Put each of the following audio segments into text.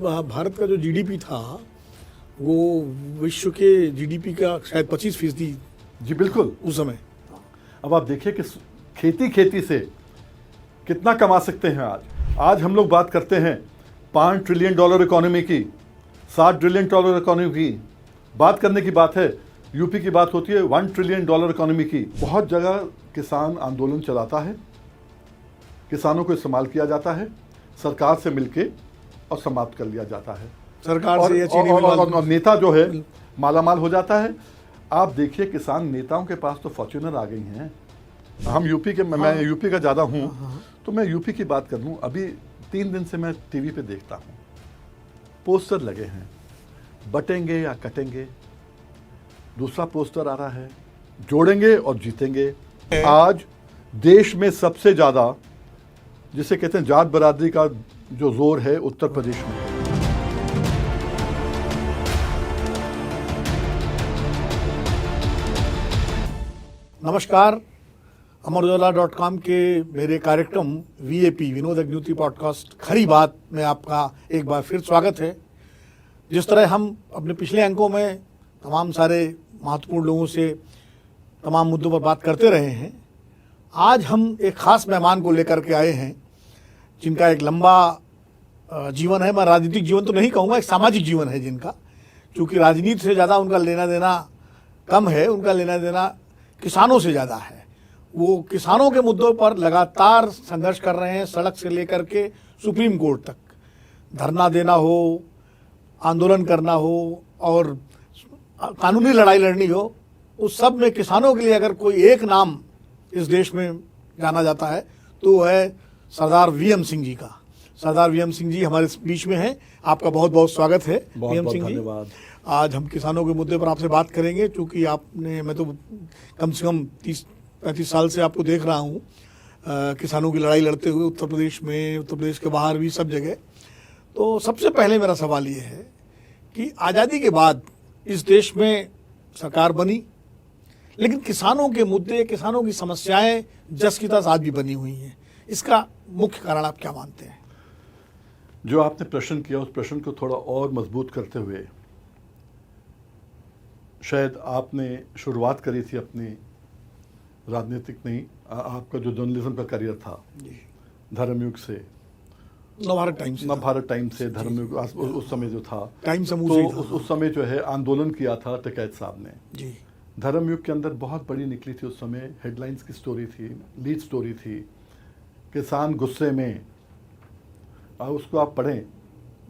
भारत का जो जीडीपी था वो विश्व के जीडीपी का शायद 25%। जी बिल्कुल। उस समय अब आप देखिए कि खेती से कितना कमा सकते हैं। आज हम लोग बात करते हैं $5 ट्रिलियन इकोनॉमी की, $7 ट्रिलियन इकोनॉमी की। बात करने की बात है, यूपी की बात होती है $1 ट्रिलियन इकोनॉमी की। बहुत जगह किसान आंदोलन चलाता है, किसानों को इस्तेमाल किया जाता है, सरकार से मिलके और समाप्त कर लिया जाता है। सरकार से या चीनी मिल वालों और नेता जो है मालामाल हो जाता है। आप देखिए किसान नेताओं के पास तो फॉर्च्यूनर आ गई हैं। हम यूपी के, मैं यूपी का ज़्यादा हूँ, तो मैं यूपी की बात कर लूँ। अभी 3 दिन से मैं टीवी पे देखता हूँ, पोस्टर लगे हैं, बटेंगे या कटेंगे। दूसरा पोस्टर आ रहा है, जोड़ेंगे और जीतेंगे। आज देश में सबसे ज़्यादा जिसे कहते हैं जाट बरादरी का जो जोर है उत्तर प्रदेश में है। नमस्कार, अमरउजाला.com के मेरे कार्यक्रम वीएपी विनोद अग्निहोत्री पॉडकास्ट खरी बात में आपका एक बार फिर स्वागत है। जिस तरह हम अपने पिछले अंकों में तमाम सारे महत्वपूर्ण लोगों से तमाम मुद्दों पर बात करते रहे हैं, आज हम एक खास मेहमान को लेकर के आए हैं जिनका एक लंबा जीवन है। मैं राजनीतिक जीवन तो नहीं कहूँगा, एक सामाजिक जीवन है जिनका, क्योंकि राजनीति से ज़्यादा उनका लेना देना कम है, उनका लेना देना किसानों से ज़्यादा है। वो किसानों के मुद्दों पर लगातार संघर्ष कर रहे हैं, सड़क से लेकर के सुप्रीम कोर्ट तक। धरना देना हो, आंदोलन करना हो और कानूनी लड़ाई लड़नी हो, उस सब में किसानों के लिए अगर कोई एक नाम इस देश में जाना जाता है तो वो है सरदार वीएम सिंह जी का। सरदार वीएम सिंह जी हमारे बीच में हैं। आपका बहुत बहुत स्वागत है वीएम सिंह जी। धन्यवाद। आज हम किसानों के मुद्दे पर आपसे बात करेंगे, क्योंकि मैं तो कम से कम 30-35 साल से आपको देख रहा हूँ किसानों की लड़ाई लड़ते हुए, उत्तर प्रदेश में, उत्तर प्रदेश के बाहर भी, सब जगह। तो सबसे पहले मेरा सवाल ये है कि आज़ादी के बाद इस देश में सरकार बनी, लेकिन किसानों के मुद्दे, किसानों की समस्याएं जस की तस आज भी बनी हुई हैं। इसका मुख्य कारण आप क्या मानते हैं? जो आपने प्रश्न किया, उस प्रश्न को थोड़ा और मजबूत करते हुए, शायद आपने शुरुआत करी थी अपनी राजनीतिक नहीं, आपका जो जर्नलिज्म का करियर था धर्मयुग से, नवभारत टाइम्स से धर्मयुग, उस समय जो था टाइम समूह तो से ही था। उस समय जो है आंदोलन किया था टिकैत साहब ने जी। धर्मयुग के अंदर बहुत बड़ी निकली थी उस समय, हेडलाइंस की स्टोरी थी, लीड स्टोरी थी, किसान गुस्से में। उसको आप पढ़ें,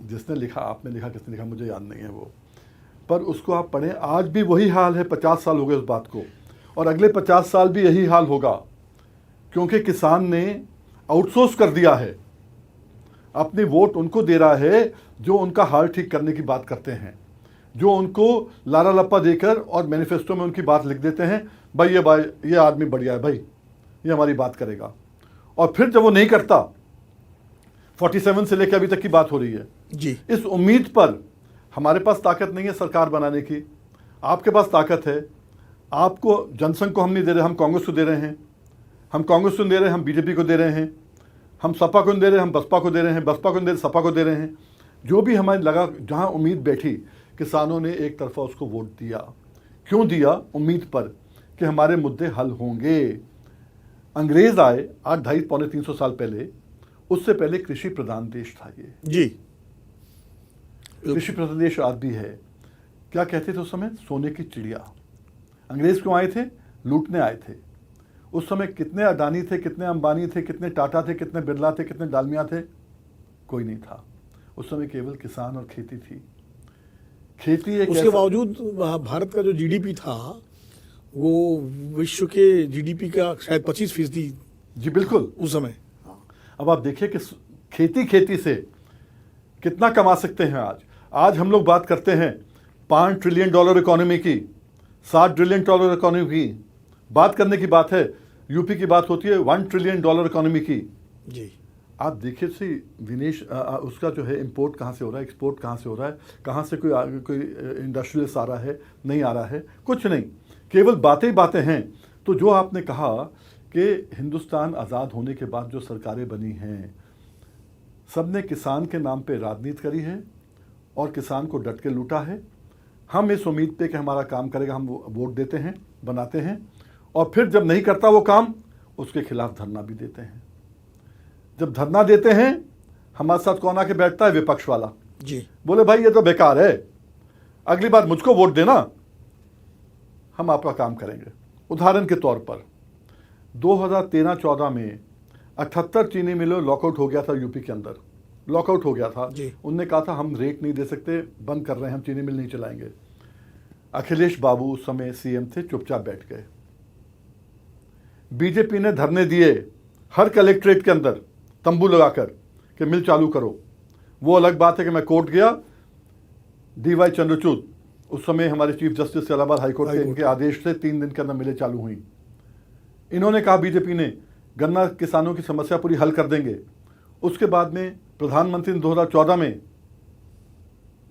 जिसने लिखा, आपने लिखा, किसने लिखा मुझे याद नहीं है वो, पर उसको आप पढ़ें। आज भी वही हाल है, 50 साल हो गए उस बात को, और अगले 50 साल भी यही हाल होगा, क्योंकि किसान ने आउटसोर्स कर दिया है। अपनी वोट उनको दे रहा है जो उनका हाल ठीक करने की बात करते हैं, जो उनको लारा लप्पा देकर और मैनिफेस्टो में उनकी बात लिख देते हैं, भाई ये आदमी बढ़िया है, भाई ये हमारी बात करेगा। और फिर जब वो नहीं करता, 47 से लेकर अभी तक की बात हो रही है जी। इस उम्मीद पर हमारे पास ताकत नहीं है सरकार बनाने की, आपके पास ताकत है। आपको जनसंघ को हम नहीं दे रहे, हम कांग्रेस को दे रहे हैं, हम कांग्रेस को दे रहे हैं, हम बीजेपी को दे रहे हैं, हम सपा को नहीं दे रहे, हम बसपा को दे रहे हैं, बसपा को नहीं दे रहे, सपा को दे रहे हैं। जो भी हमें लगा, जहां उम्मीद बैठी, किसानों ने एक तरफा उसको वोट दिया। क्यों दिया? उम्मीद पर कि हमारे मुद्दे हल होंगे। अंग्रेज आए आज 250-300 साल पहले, उससे पहले कृषि प्रधान देश था ये जी। कृषि प्रधान देश आज भी है। क्या कहते थे उस समय? सोने की चिड़िया। अंग्रेज क्यों आए थे? लूटने आए थे। उस समय कितने अडानी थे, कितने अंबानी थे, कितने टाटा थे, कितने बिरला थे, कितने डालमिया थे? कोई नहीं था। उस समय केवल किसान और खेती थी। खेती एक उसके बावजूद भारत का जो जीडीपी था वो विश्व के जीडीपी का शायद 25%। जी बिल्कुल। उस समय अब आप देखिए कि खेती से कितना कमा सकते हैं। आज हम लोग बात करते हैं $5 ट्रिलियन इकोनॉमी की, $7 ट्रिलियन इकोनॉमी की। बात करने की बात है, यूपी की बात होती है $1 ट्रिलियन इकोनॉमी की। जी। आप देखिए सी दिनेश, उसका जो है इंपोर्ट कहाँ से हो रहा है, एक्सपोर्ट कहाँ से हो रहा है, कहाँ से कोई इंडस्ट्रियलिस्ट आ रहा है, नहीं आ रहा है, कुछ नहीं, केवल बातें ही बातें हैं। तो जो आपने कहा कि हिंदुस्तान आज़ाद होने के बाद जो सरकारें बनी हैं, सब ने किसान के नाम पे राजनीति करी है और किसान को डट के लूटा है। हम इस उम्मीद पे कि हमारा काम करेगा हम वोट देते हैं, बनाते हैं, और फिर जब नहीं करता वो काम उसके खिलाफ धरना भी देते हैं। जब धरना देते हैं हमारे साथ कौन आके बैठता है? विपक्ष वाला जी। बोले भाई ये तो बेकार है, अगली बार मुझको वोट देना, हम आपका काम करेंगे। उदाहरण के तौर पर 2013-14 में 78 चीनी मिलों लॉकआउट हो गया था यूपी के अंदर, लॉकआउट हो गया था। उनने कहा था हम रेट नहीं दे सकते, बंद कर रहे हैं, हम चीनी मिल नहीं चलाएंगे। अखिलेश बाबू उस समय सीएम थे, चुपचाप बैठ गए। बीजेपी ने धरने दिए हर कलेक्ट्रेट के अंदर तंबू लगाकर कि मिल चालू करो। वो अलग बात है कि मैं कोर्ट गया, डीवाई चंद्रचूड़ उस समय हमारे चीफ जस्टिस इलाहाबाद हाईकोर्ट के इनके आदेश से 3 दिन के अंदर मिलें चालू हुई। इन्होंने कहा बीजेपी ने गन्ना किसानों की समस्या पूरी हल कर देंगे। उसके बाद में प्रधानमंत्री 2014 में,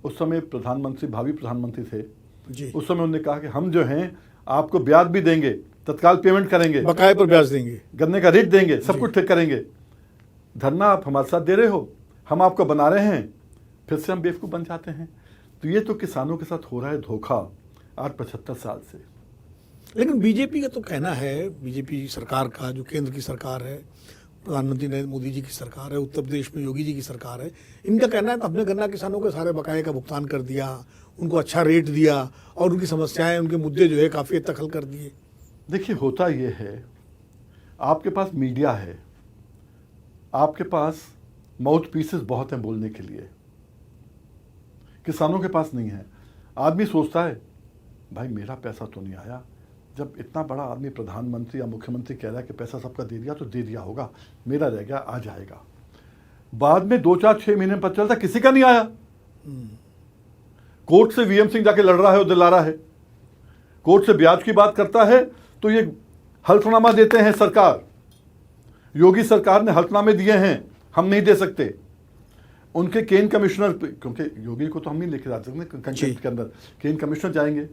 उस समय प्रधानमंत्री भावी प्रधानमंत्री थे जी। उस समय उन्होंने कहा कि हम जो हैं आपको ब्याज भी देंगे, तत्काल पेमेंट करेंगे, बकाये पर ब्याज देंगे, गन्ने का रेट देंगे, सब कुछ ठीक करेंगे। धरना आप हमारे साथ दे रहे हो, हम आपको बना रहे हैं, फिर से हम बेवकूफ़ बन जाते हैं। तो ये तो किसानों के साथ हो रहा है धोखा आज 75 साल से। लेकिन बीजेपी का तो कहना है, बीजेपी सरकार का, जो केंद्र की सरकार है, प्रधानमंत्री नरेंद्र मोदी जी की सरकार है, उत्तर प्रदेश में योगी जी की सरकार है, इनका कहना है तो हमने गन्ना किसानों के सारे बकाये का भुगतान कर दिया, उनको अच्छा रेट दिया और उनकी समस्याएं, उनके मुद्दे जो है काफ़ी हद तक हल कर दिए। देखिए होता ये है, आपके पास मीडिया है, आपके पास माउथ पीसेस बहुत हैं बोलने के लिए, किसानों के पास नहीं है। आदमी सोचता है भाई मेरा पैसा तो नहीं आया, जब इतना बड़ा आदमी प्रधानमंत्री या मुख्यमंत्री कह रहा है कि पैसा सबका दे दिया तो दे दिया होगा, मेरा रह गया आ जाएगा। बाद में 2-4-6 महीने में पता चलता किसी का नहीं आया। कोर्ट से वीएम सिंह जाके लड़ रहा है और दिला रहा है, कोर्ट से ब्याज की बात करता है तो ये हल्फनामा देते हैं सरकार, योगी सरकार ने हल्फनामे दिए हैं हम नहीं दे सकते। उनके केन कमिश्नर, क्योंकि योगी को तो हम नहीं लेके जा सकते कंटेम्प्ट के अंदर, केन कमिश्नर जाएंगे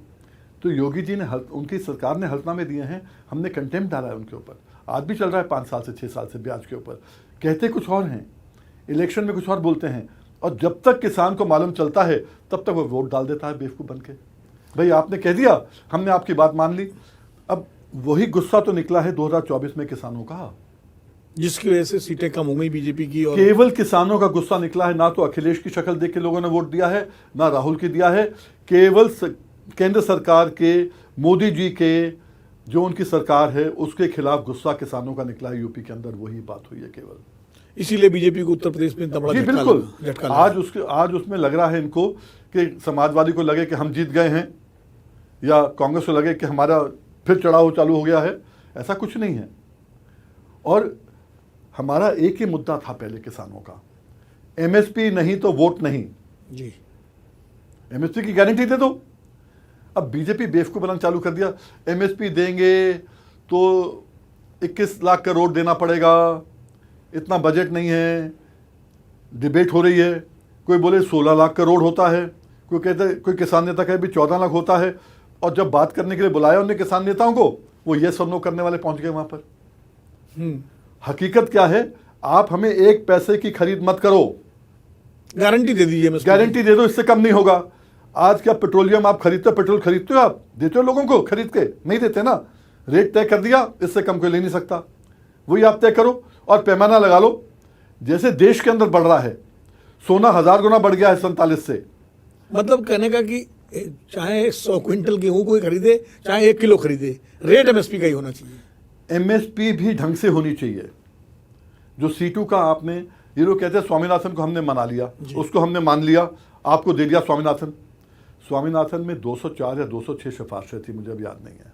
तो योगी जी ने उनकी सरकार ने हल्फनामे दिए हैं, हमने कंटेम्प्ट डाला है उनके ऊपर। आज भी चल रहा है 5 साल से 6 साल से ब्याज के ऊपर। कहते कुछ और हैं, इलेक्शन में कुछ और बोलते हैं, और जब तक किसान को मालूम चलता है तब तक वो वोट डाल देता है बेवकूफ़ बन के। भाई आपने कह दिया, हमने आपकी बात मान ली। अब वही गुस्सा तो निकला है 2024 में किसानों का, जिसकी वजह से सीटें कम हो गई बीजेपी की। और केवल किसानों का गुस्सा निकला है। ना तो अखिलेश की शक्ल देख के लोगों ने वोट दिया है, ना राहुल की दिया है। केवल केंद्र सरकार के, मोदी जी के, जो उनकी सरकार है उसके खिलाफ गुस्सा किसानों का निकला है यूपी के अंदर, वही बात हुई है केवल। इसीलिए बीजेपी को उत्तर प्रदेश में इतना बड़ा जी झटका बिल्कुल। लगा। आज उसमें लग रहा है इनको कि समाजवादी को लगे कि हम जीत गए हैं, या कांग्रेस को लगे कि हमारा फिर चढ़ाव चालू हो गया है। ऐसा कुछ नहीं है। और हमारा एक ही मुद्दा था पहले किसानों का, एमएसपी नहीं तो वोट नहीं जी। एमएसपी की गारंटी दे दो। अब बीजेपी बेवकूफ बनाना चालू कर दिया, एमएसपी देंगे तो 21 लाख करोड़ देना पड़ेगा, इतना बजट नहीं है। डिबेट हो रही है, कोई बोले 16 लाख करोड़ होता है, कोई कहते, कोई किसान नेता कहे भी 14 लाख होता है। और जब बात करने के लिए बुलाया उन्होंने किसान नेताओं को, वो ये सब नो करने वाले पहुंच गए वहां पर। हकीकत क्या है, आप हमें 1 पैसे की खरीद मत करो, गारंटी दे दीजिए, गारंटी दे दो, इससे कम नहीं होगा। आज क्या पेट्रोलियम आप खरीदते हो, पेट्रोल खरीदते हो, आप देते हो लोगों को खरीद के? नहीं देते ना। रेट तय कर दिया, इससे कम कोई ले नहीं सकता, वही आप तय करो और पैमाना लगा लो। जैसे देश के अंदर बढ़ रहा है, सोना 1000 गुना बढ़ गया है 47 से। मतलब कहने का कि चाहे 100 क्विंटल गेहूं कोई खरीदे, चाहे 1 किलो खरीदे, रेट एमएसपी का ही होना चाहिए। एमएसपी भी ढंग से होनी चाहिए। जो C2 का आपने, ये लोग कहते हैं स्वामीनाथन को हमने मना लिया, उसको हमने मान लिया, आपको दे दिया स्वामीनाथन। स्वामीनाथन में 204 या 206 सिफारिशें थी, मुझे अब याद नहीं है।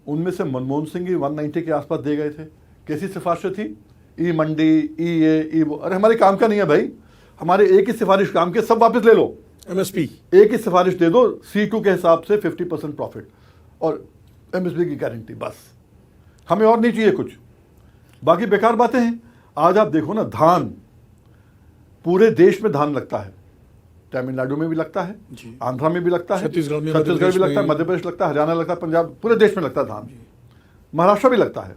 उनमें से मनमोहन सिंह ही 190 के आसपास दे गए थे। कैसी सिफारिशें थी? ई मंडी, ई ये, ई वो। अरे हमारे काम का नहीं है भाई, हमारे एक ही सिफारिश काम के, सब वापस ले लो। एमएसपी एक ही सिफारिश दे दो, C2 के हिसाब से 50% प्रॉफिट और एमएसपी की गारंटी, बस। हमें और नहीं चाहिए कुछ, बाकी बेकार बातें हैं। आज आप देखो ना, धान, पूरे देश में धान लगता है, तमिलनाडु में भी लगता है, आंध्रा में भी लगता है, छत्तीसगढ़ भी लगता है, मध्य प्रदेश लगता है, हरियाणा लगता है, पंजाब, पूरे देश में लगता है धान। महाराष्ट्र भी लगता है,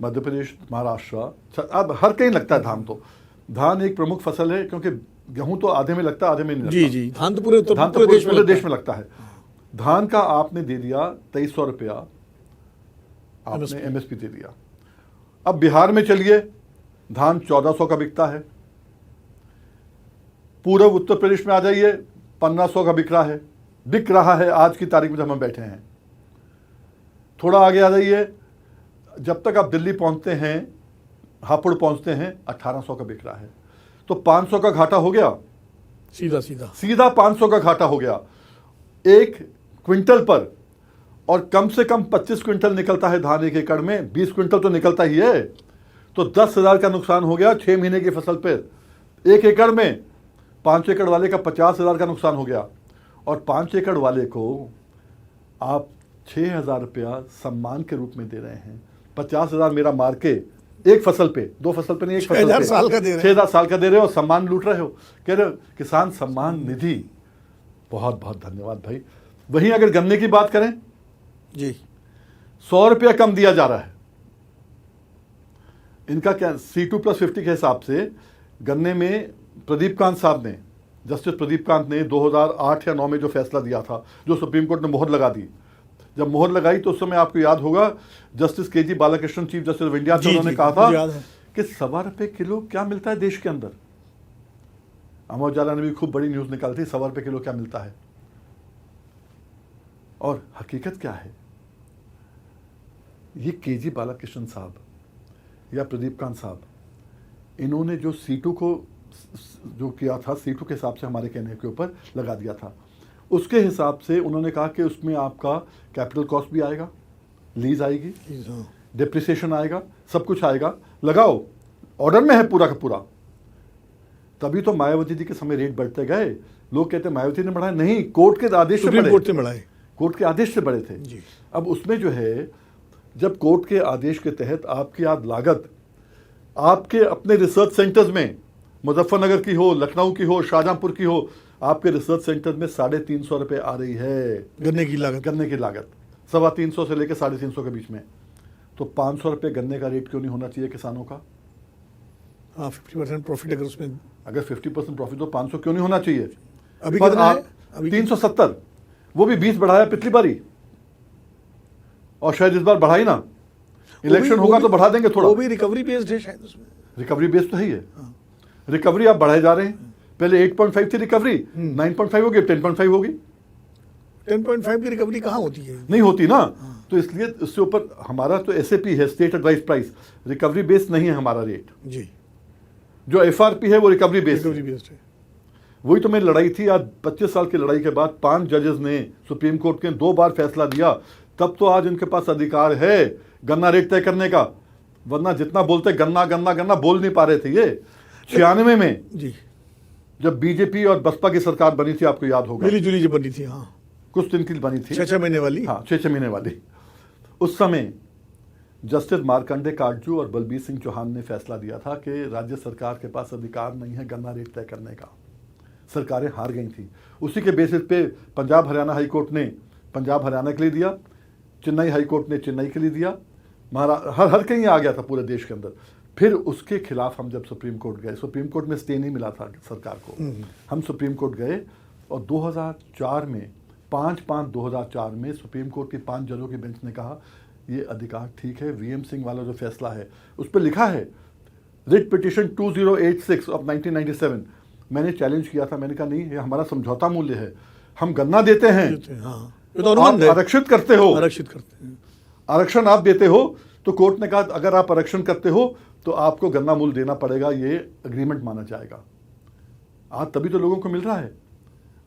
मध्य प्रदेश, महाराष्ट्र, अब हर कहीं लगता है धान। तो धान एक प्रमुख फसल है, क्योंकि गेहूं तो आधे में लगता है, आधे में नहीं लगता। जी जी, धान तो पूरे धान तो पूरे देश में लगता है। धान का आपने दे दिया 2300 रुपया, आपने एमएसपी दे दिया। अब बिहार में चलिए, धान 1400 का बिकता है। पूर्व उत्तर प्रदेश में आ जाइए, 1500 का बिक रहा है आज की तारीख में जब हम बैठे हैं। थोड़ा आगे आ जाइए, जब तक आप दिल्ली पहुंचते हैं, हापुड़ पहुंचते हैं, 1800 का बिक रहा है। तो 500 का घाटा हो गया, सीधा 500 का घाटा हो गया एक क्विंटल पर। और कम से कम 25 क्विंटल निकलता है धान एक एकड़ में, 20 क्विंटल तो निकलता ही है। तो 10,000 का नुकसान हो गया 6 महीने की फसल पर। एक एकड़ में 5 एकड़ वाले का 50,000 का नुकसान हो गया। और 5 एकड़ वाले को आप 6,000 रुपया सम्मान के रूप में दे रहे हैं। 50,000 मेरा मार के एक फसल पे, 2 फसल पे नहीं, एक फसल पे 6,000 साल का दे रहे हो, 6,000 साल का दे रहे हो, सम्मान लूट रहे हो। कह रहे हो किसान सम्मान निधि, बहुत बहुत धन्यवाद भाई। वहीं अगर गन्ने की बात करें जी, 100 रुपया कम दिया जा रहा है इनका। क्या C2+50 के हिसाब से गन्ने में प्रदीप कांत साहब ने, जस्टिस प्रदीप कांत ने 2008 या 9 में जो फैसला दिया था, जो सुप्रीम कोर्ट ने मोहर लगा दी। जब मोहर लगाई तो उस समय आपको याद होगा justice KG Balakrishnan, chief justice of India, उन्होंने कहा था कि 1.25 रुपये किलो क्या मिलता है देश के अंदर। अमर उजाला ने भी खूब बड़ी न्यूज निकाली थी, 1.25 रुपये किलो क्या मिलता है। और हकीकत क्या है, ये KG बालाकृष्णन साहब या प्रदीप कांत साहब, इन्होंने जो C2 को जो किया था, C2 के हिसाब से हमारे कहने के ऊपर लगा दिया था। उसके हिसाब से उन्होंने कहा कि उसमें आपका कैपिटल कॉस्ट भी आएगा, लीज आएगी, डिप्रिसिएशन आएगा, सब कुछ आएगा। लगाओ, ऑर्डर में है पूरा का पूरा। तभी तो मायावती जी के समय रेट बढ़ते गए। लोग कहते मायावती ने बढ़ाया, नहीं, कोर्ट के आदेश से बढ़े, कोर्ट के आदेश से बढ़े थे जी। अब उसमें जो है, जब कोर्ट के आदेश के तहत आपकी आज लागत आपके अपने रिसर्च सेंटर्स में, मुजफ्फरनगर की हो, लखनऊ की हो, शाहजहांपुर की हो, आपके रिसर्च सेंटर में 350 रुपये आ रही है गन्ने की लागत 350 से लेकर 350 के बीच में। तो 500 रुपये गन्ने का रेट क्यों नहीं होना चाहिए किसानों का? हाँ, 50% प्रॉफिट अगर उसमें, अगर 50% प्रॉफिट तो 500 क्यों नहीं होना चाहिए? अभी कितना है? अभी 370, वो भी 20 बढ़ाया पिछली बारी, और शायद इस बार बढ़ाई ना, इलेक्शन होगा तो बढ़ा देंगे थोड़ा। वो भी रिकवरी बेस्ड है शायद उसमें। रिकवरी बेस्ड तो है ही है। रिकवरी आप बढ़ाए जा रहे हैं। पहले 8.5 थी रिकवरी, 9.5 होगी, 10.5 होगी। 10.5 की रिकवरी कहाँ होती है? नहीं होती ना। तो इसलिए इसके ऊपर हमारा तो SAP है, state advice price, recovery based नहीं है हमारा रेट जी। जो FRP है वो रिकवरी बेस्ड है। वही तो मेरी लड़ाई थी। आज 25 साल की लड़ाई के बाद 5 जजेस ने सुप्रीम कोर्ट के 2 बार फैसला दिया, तब तो आज इनके पास अधिकार है गन्ना रेट तय करने का। वरना जितना बोलते गन्ना गन्ना गन्ना बोल नहीं पा रहे थे। ये 96 में जी, जब बीजेपी और बसपा की सरकार बनी थी, आपको याद होगा, मिली जुली जो बनी थी, हाँ, कुछ दिन की बनी थी, 6 महीने वाली। हाँ, 6 महीने वाली। उस समय जस्टिस मार्कंडे काटजू और बलबीर सिंह चौहान ने फैसला दिया था कि राज्य सरकार के पास अधिकार नहीं है गन्ना रेट तय करने का। सरकारें हार गई थी। उसी के बेसिस पे पंजाब हरियाणा हाई कोर्ट ने पंजाब हरियाणा के लिए दिया, चेन्नई हाई कोर्ट ने चेन्नई के लिए दिया, हर कहीं आ गया था पूरे देश के अंदर। फिर उसके खिलाफ हम जब सुप्रीम कोर्ट गए, सुप्रीम कोर्ट में स्टे नहीं मिला था सरकार को, हम सुप्रीम कोर्ट गए और 2004 में 5/5/2004 में सुप्रीम कोर्ट की 5 जजों की बेंच ने कहा ये अधिकार ठीक है। VM सिंह वाला जो फैसला है उस पर लिखा है रिट पिटिशन 2086 ऑफ 1997। मैंने चैलेंज किया था, मैंने कहा नहीं, ये हमारा समझौता मूल्य है, हम गन्ना देते हैं, आप आरक्षित करते हो, आरक्षण आप देते हो। तो कोर्ट ने कहा अगर आप आरक्षण करते हो तो आपको गन्ना मूल्य देना पड़ेगा, ये एग्रीमेंट माना जाएगा। आज तभी तो लोगों को मिल रहा है।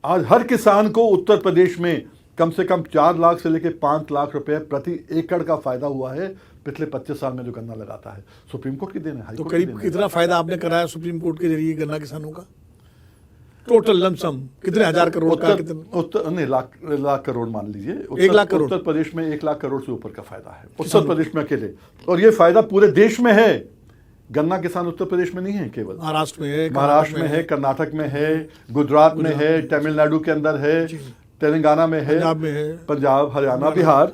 आज हर किसान को उत्तर प्रदेश में कम से कम 4 लाख से लेकर 5 लाख रुपए प्रति एकड़ का फायदा हुआ है पिछले 25 साल में जो गन्ना लगाता है। सुप्रीम कोर्ट की देन है। तो करीब कितना फायदा आपने कराया सुप्रीम कोर्ट के जरिए गन्ना किसानों का? टोटल लमसम कितने हजार करोड़ का? नहीं, लाख करोड़ मान लीजिए। 1 लाख करोड़। उत्तर प्रदेश में 1 लाख करोड़ से ऊपर का फायदा है उत्तर प्रदेश में अकेले। और ये फायदा पूरे देश में है। गन्ना किसान उत्तर प्रदेश में नहीं है, केवल महाराष्ट्र में है, कर्नाटक में है, गुजरात में है, तमिलनाडु के अंदर है, तेलंगाना में है, पंजाब, हरियाणा, बिहार,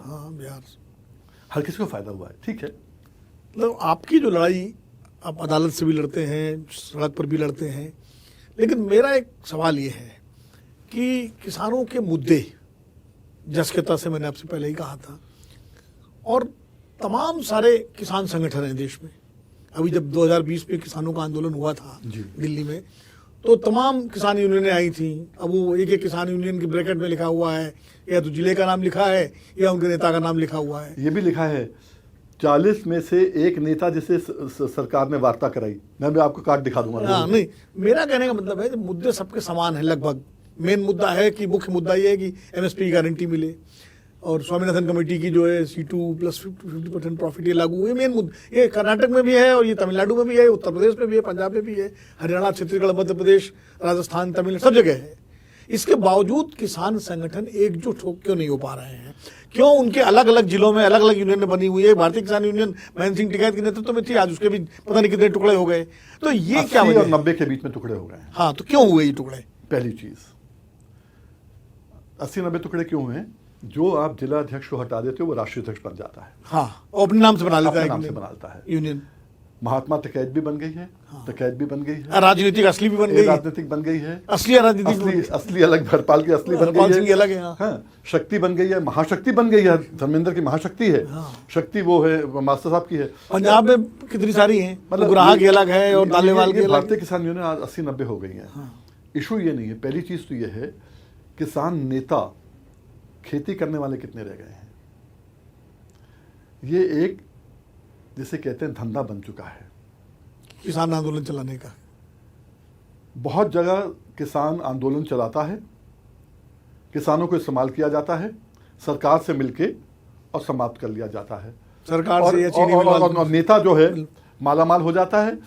हर किसी को फायदा हुआ है। ठीक है, मतलब आपकी जो लड़ाई, आप अदालत से भी लड़ते हैं, सड़क पर भी लड़ते हैं, लेकिन मेरा एक सवाल ये है कि किसानों के मुद्दे, जसकता से मैंने आपसे पहले ही कहा था, और तमाम सारे किसान संगठन हैं देश में। अभी जब 2020 में किसानों का आंदोलन हुआ था दिल्ली में, तो तमाम किसान यूनियनें आई थी। अब वो एक एक किसान यूनियन के ब्रैकेट में लिखा हुआ है, या तो जिले का नाम लिखा है या उनके नेता का नाम लिखा हुआ है। ये भी लिखा है 40 में से एक नेता जिसे सरकार ने वार्ता कराई। मैं भी आपको कार्ड दिखा दूंगा। हाँ, नहीं, मेरा कहने का मतलब है मुद्दे सबके समान है लगभग। मेन मुद्दा है कि मुख्य मुद्दा ये है कि एमएसपी की गारंटी मिले, और स्वामीनाथन कमेटी की जो है C2 प्लस 50% प्रॉफिट ये लागू हुए। मेन मुद्दा ये कर्नाटक में भी है, और ये तमिलनाडु में भी है, उत्तर प्रदेश में भी है, पंजाब में भी है, हरियाणा, छत्तीसगढ़, मध्य प्रदेश, राजस्थान, तमिलनाडु, सब जगह है। इसके बावजूद किसान संगठन एकजुट हो क्यों नहीं हो पा रहे हैं? क्यों उनके अलग अलग जिलों में अलग अलग यूनियन बनी हुई है? भारतीय किसान यूनियन महेंद्र सिंह टिकैत के नेतृत्व में थी, आज उसके भी पता नहीं कितने टुकड़े हो गए। तो ये क्या वजह और है? 90 के बीच में टुकड़े हो गए। हाँ, तो क्यों हुए ये टुकड़े? पहली चीज, 80-90 टुकड़े क्यों हुए? जो आप जिला अध्यक्ष को हटा देते हो वो राष्ट्रीय अध्यक्ष बन जाता है। हाँ, वो अपने नाम से बना लेता अपने है, नाम से बनाता है यूनियन। महात्मा टिकैत भी बन गई है, टिकैत भी बन गई है, राजनीतिक असली भी बन गई है, राजनीतिक बन गई है, असली राजनीतिक असली अलग, भरपाल की असली बन हरपाल गई सिंह की अलग है। हाँ, शक्ति बन गई है, महाशक्ति बन गई है, धर्मेंद्र की महाशक्ति है। शक्ति वो है, मास्टर साहब की है। पंजाब में कितनी सारी हैं, मतलब उग्राहा की अलग है और नालेवाल की अलग। भारतीय किसान यूनियन आज 80-90 हो गई है। इशू ये नहीं है। पहली चीज तो ये है, किसान नेता, खेती करने वाले कितने रह गए हैं? ये एक जिसे कहते हैं धंधा बन चुका है किसान आंदोलन चलाने का। बहुत जगह किसान आंदोलन चलाता है, किसानों को इस्तेमाल किया जाता है, सरकार से मिलके और समाप्त कर लिया जाता है। सरकार से या चीनी मिल और नेता जो है मालामाल हो जाता है।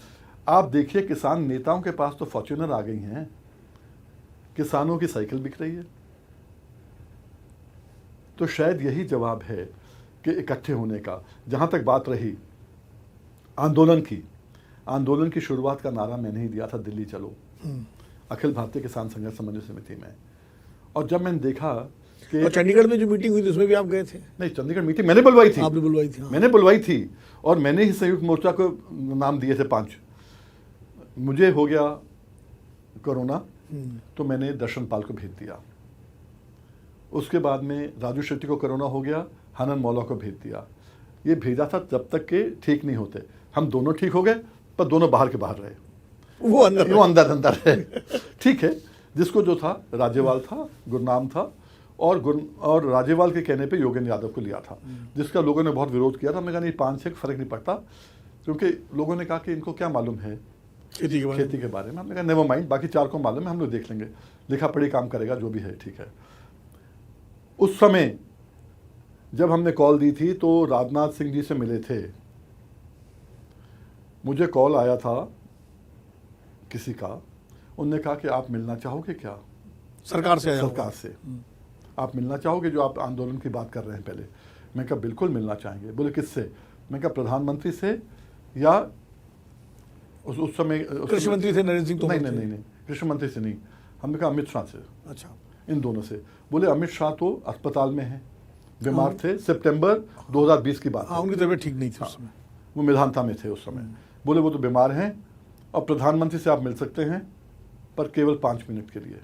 आप देखिए किसान नेताओं के पास तो फॉर्च्यूनर आ गई हैं, किसानों की साइकिल बिक रही है। तो शायद यही जवाब है कि इकट्ठे होने का। जहां तक बात रही आंदोलन की शुरुआत का नारा मैंने ही दिया था, दिल्ली चलो, अखिल भारतीय किसान संघर्ष समन्वय समिति में। और जब मैंने देखा कि और चंडीगढ़ में जो मीटिंग हुई थी उसमें भी आप गए थे? नहीं, चंडीगढ़ मीटिंग मैंने बुलवाई थी। आपने बुलवाई थी? हाँ। मैंने बुलवाई थी, और मैंने ही संयुक्त मोर्चा को नाम दिए थे 5। मुझे हो गया कोरोना, तो मैंने दर्शन पाल को भेज दिया। उसके बाद में राजू शेट्टी को कोरोना हो गया, हनन मौला को भेज दिया। ये भेजा था जब तक के ठीक नहीं होते। हम दोनों ठीक हो गए, पर दोनों बाहर के बाहर रहे, वो अंदर रहे। ठीक है, जिसको जो था, राज्यपाल था, गुरनाम था, और राज्यपाल के कहने पे योगेंद्र यादव को लिया था, जिसका लोगों ने बहुत विरोध किया था। हमने कहा नहीं, 5 से फर्क नहीं पड़ता, क्योंकि लोगों ने कहा कि इनको क्या मालूम है खेती के बारे में। हमने कहा नेवर माइंड, बाकी 4 को मालूम है, हम लोग देख लेंगे, लिखा पढ़ी काम करेगा, जो भी है ठीक है। उस समय जब हमने कॉल दी थी तो राजनाथ सिंह जी से मिले थे। मुझे कॉल आया था किसी का, उन्होंने कहा कि आप मिलना चाहोगे क्या सरकार से? सरकार से आप मिलना चाहोगे, जो आप आंदोलन की बात कर रहे हैं पहले? मैं कहा बिल्कुल मिलना चाहेंगे। बोले किससे? मैं कहा प्रधानमंत्री से, या उस समय कृषि मंत्री थे नरेंद्र सिंह तोमर? नहीं, कृषि मंत्री से नहीं, हमने कहा अमित शाह से। अच्छा, इन दोनों से। बोले अमित शाह तो अस्पताल में हैं, बीमार थे, सितंबर 2020 की बात है। उनकी तबीयत ठीक नहीं थी उस समय, वो मेधांता में थे उस समय। बोले वो तो बीमार हैं, और प्रधानमंत्री से आप मिल सकते हैं, पर केवल 5 मिनट के लिए।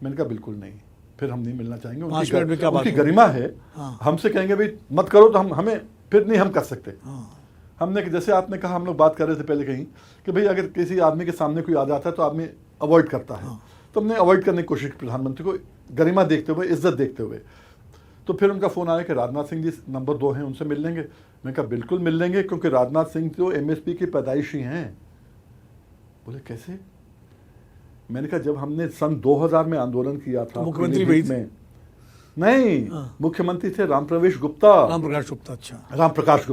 मैंने कहा बिल्कुल नहीं, फिर हम नहीं मिलना चाहेंगे। उनकी गरिमा है। हमसे कहेंगे भाई मत करो, तो हमें फिर नहीं हम कर सकते। हमने, जैसे आपने कहा, हम लोग बात कर रहे थे पहले कहीं कि भाई अगर किसी आदमी के सामने कोई आ जाता है तो आदमी अवॉइड करता है। तो हमने अवॉइड करने की कोशिश की, प्रधानमंत्री को गरिमा देखते हुए, इज्जत देखते हुए। तो फिर उनका फ़ोन आया कि राजनाथ सिंह जी नंबर 2 हैं, उनसे मिल लेंगे। मैं कहा बिल्कुल मिल लेंगे, क्योंकि राजनाथ सिंह तो एमएसपी की पैदाइशी हैं। बोले कैसे? मैंने कहा जब हमने सन 2000 में आंदोलन किया था, मुख्यमंत्री में नहीं, मुख्यमंत्री थे रामप्रकाश गुप्ता। अच्छा, रामप्रकाश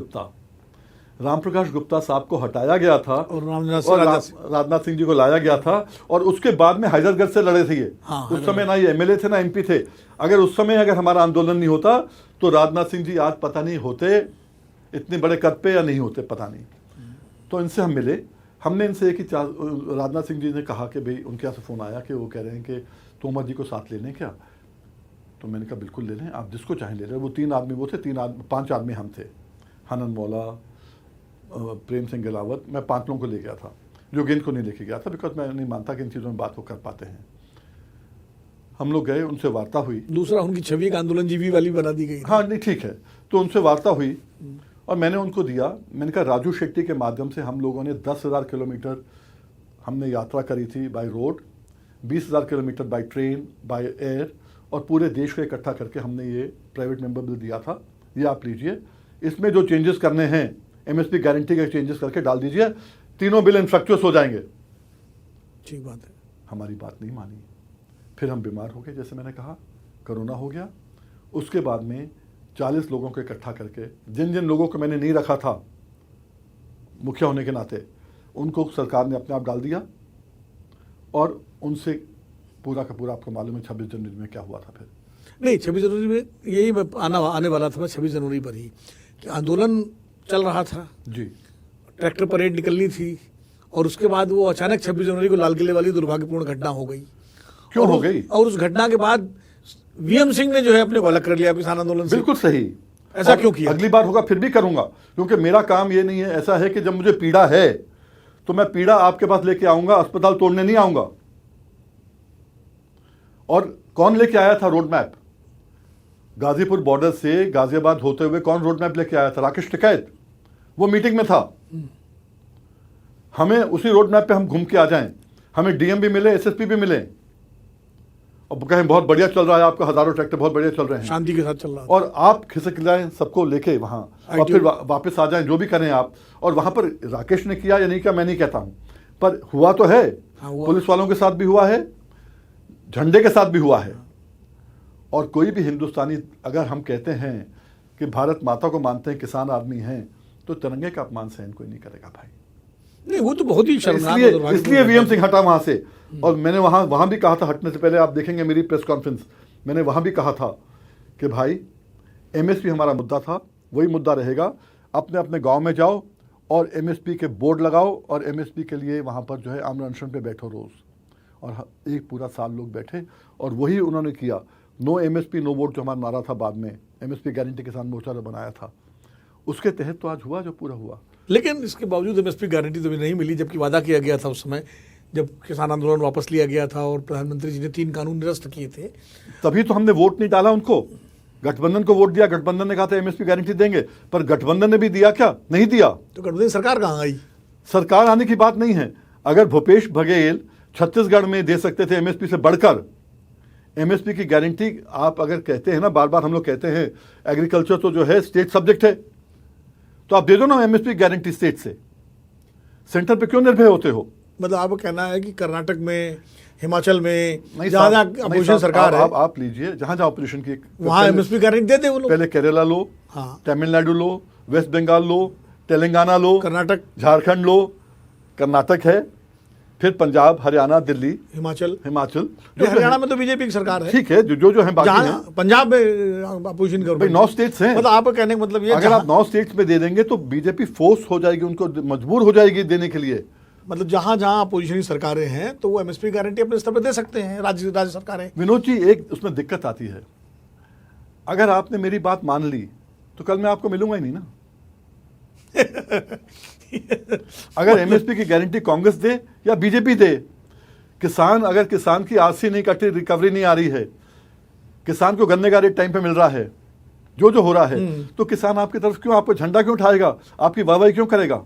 गुप्ता साहब को हटाया गया था, और राजनाथ सिंह जी को लाया गया था, और उसके बाद में हैदरगढ़ से लड़े थे ये। उस समय ना ये एमएलए थे ना एमपी थे। अगर उस समय अगर हमारा आंदोलन नहीं होता तो राजनाथ सिंह जी आज पता नहीं होते इतने बड़े कद पे, या नहीं होते, पता नहीं। तो इनसे हम मिले। हमने इनसे एक ही राजनाथ सिंह जी ने कहा कि भाई, उनके यहाँ से फ़ोन आया कि वो कह रहे हैं कि तोमर जी को साथ ले लें क्या? तो मैंने कहा बिल्कुल ले लें, आप जिसको चाहें ले लें। वो 3 आदमी वो थे, 5 आदमी हम थे, हनन मौला, प्रेम सिंह गिलावत, मैं 5 लोगों को ले गया था। जो गेंद को नहीं लेके गया था, बिकॉज मैं नहीं मानता कि इन चीज़ों में बात वो कर पाते हैं। हम लोग गए, उनसे वार्ता हुई। दूसरा, उनकी छवि एक आंदोलनजीवी वाली बना दी गई। हाँ नहीं ठीक है, तो उनसे वार्ता हुई और मैंने उनको दिया, मैंने कहा राजू शेट्टी के माध्यम से हम लोगों ने 10,000 किलोमीटर हमने यात्रा करी थी by road, 20,000 kilometre by train, by air, और पूरे देश को इकट्ठा करके हमने ये प्राइवेट मेंबर बिल दिया था। ये आप लीजिए, इसमें जो चेंजेस करने हैं एमएसपी गारंटी के चेंजेस करके डाल दीजिए, तीनों बिल इन्फ्रक्चुअस हो जाएंगे। ठीक बात है। हमारी बात नहीं मानी, फिर हम बीमार हो गए, जैसे मैंने कहा, कोरोना हो गया। उसके बाद में 40 लोगों को इकट्ठा करके, जिन जिन लोगों को मैंने नहीं रखा था मुखिया होने के नाते, उनको सरकार ने अपने आप डाल दिया। और उनसे पूरा का पूरा, आपको मालूम है 26 जनवरी में क्या हुआ था। फिर नहीं, 26 जनवरी में यही मैं आने वाला था मैं 26 जनवरी पर ही, कि आंदोलन चल रहा था जी, ट्रैक्टर परेड निकलनी थी, और उसके बाद वो अचानक 26 जनवरी को लाल किले वाली दुर्भाग्यपूर्ण घटना हो गई। क्यों हो गई? और उस घटना के बाद वीएम सिंह ने जो है अपने को अलग कर लिया किसान आंदोलन से। बिल्कुल सही। ऐसा क्यों किया? अगली बार होगा फिर भी करूंगा, क्योंकि मेरा काम ये नहीं है। ऐसा है कि जब मुझे पीड़ा है तो मैं पीड़ा आपके पास लेके आऊंगा, अस्पताल तोड़ने नहीं आऊंगा। और कौन लेके आया था रोड मैप? गाजीपुर बॉर्डर से गाजियाबाद होते हुए कौन रोड मैप लेके आया था? राकेश टिकैत, वो मीटिंग में था। हमें उसी रोड मैप पे हम घूम के आ जाएं, हमें डीएम भी मिले, एसएसपी भी मिले, और कहें बहुत बढ़िया चल रहा है आपका, हजारों ट्रैक्टर बहुत बढ़िया चल रहे हैं, शांति के साथ चल रहा है, और आप खिसक जाएं सबको लेके वहां, और फिर वापस आ जाएं, जो भी करें आप। और वहां पर राकेश ने किया या नहीं किया मैं नहीं कहता हूं, पर हुआ तो है। पुलिस वालों के साथ भी हुआ है, झंडे के साथ भी हुआ है। और कोई भी हिंदुस्तानी, अगर हम कहते हैं कि भारत माता को मानते हैं, किसान आदमी हैं, तो तिरंगे का अपमान सहन कोई नहीं करेगा भाई। नहीं, वो तो बहुत ही शर्मनाक, इसलिए वीएम सिंह हटा वहां से। और मैंने वहां भी कहा था, हटने से पहले आप देखेंगे मेरी प्रेस कॉन्फ्रेंस, मैंने वहां भी कहा था कि भाई एमएसपी हमारा मुद्दा था, वही मुद्दा रहेगा। अपने अपने गांव में जाओ और एमएसपी के बोर्ड लगाओ, और एमएसपी के लिए वहां पर जो है आमरण अनशन पे बैठो रोज। और एक पूरा साल लोग बैठे, और वही उन्होंने किया। नो एमएसपी नो वोट जो हमारा नारा था, बाद में एमएसपी गारंटी किसान मोर्चा ने बनाया था, उसके तहत तो आज हुआ जो पूरा हुआ। लेकिन इसके बावजूद एमएसपी गारंटी तो भी नहीं मिली, जबकि वादा किया गया था उस समय जब किसान आंदोलन वापस लिया गया था और प्रधानमंत्री जी ने 3 कानून निरस्त किए थे। तभी तो हमने वोट नहीं डाला उनको, गठबंधन को वोट दिया। गठबंधन ने कहा था एमएसपी गारंटी देंगे, पर गठबंधन ने भी दिया क्या? नहीं दिया। तो गठबंधन सरकार कहाँ आई? सरकार आने की बात नहीं है। अगर भूपेश बघेल छत्तीसगढ़ में दे सकते थे एमएसपी से बढ़कर, एमएसपी की गारंटी आप अगर कहते हैं ना, बार बार हम लोग कहते हैं एग्रीकल्चर तो जो है स्टेट सब्जेक्ट है, तो आप दे दो ना एमएसपी गारंटी स्टेट से। सेंटर पे क्यों निर्भय होते हो? मतलब आपका कहना है कि कर्नाटक में, हिमाचल में, जहाँ जहाँ अपोजिशन सरकार है, आप लीजिए, जहाँ जहाँ अपोजिशन की, वहाँ एमएसपी गारंटी दे दे वो लोग। पहले केरला लो, हाँ, तमिलनाडु लो, वेस्ट बंगाल लो, तेलंगाना लो, कर्नाटक, झारखंड लो, कर्नाटक है, फिर पंजाब, हरियाणा, दिल्ली, हिमाचल। हरियाणा में तो बीजेपी की सरकार है। ठीक है, जो है बाकी हैं। पंजाब में अपोजिशन कर, 9 स्टेट्स हैं। मतलब आप कहने का मतलब ये, अगर आप 9 स्टेट्स में दे देंगे तो बीजेपी फोर्स हो जाएगी, उनको मजबूर हो जाएगी देने के लिए। मतलब जहां जहां अपोजिशन सरकारें हैं तो वो एमएसपी गारंटी अपने स्तर पर दे सकते हैं, राज्य सरकारें। विनोद जी, एक उसमें दिक्कत आती है, अगर आपने मेरी बात मान ली तो कल मैं आपको मिलूंगा ही नहीं ना। अगर एमएसपी की गारंटी कांग्रेस दे या बीजेपी दे, किसान, अगर किसान की आज से नहीं कटी, रिकवरी नहीं आ रही है, किसान को गन्ने का रेट टाइम पे मिल रहा है, जो हो रहा है, तो किसान आपकी तरफ क्यों, आपको झंडा क्यों उठाएगा, आपकी वाहवाही क्यों करेगा?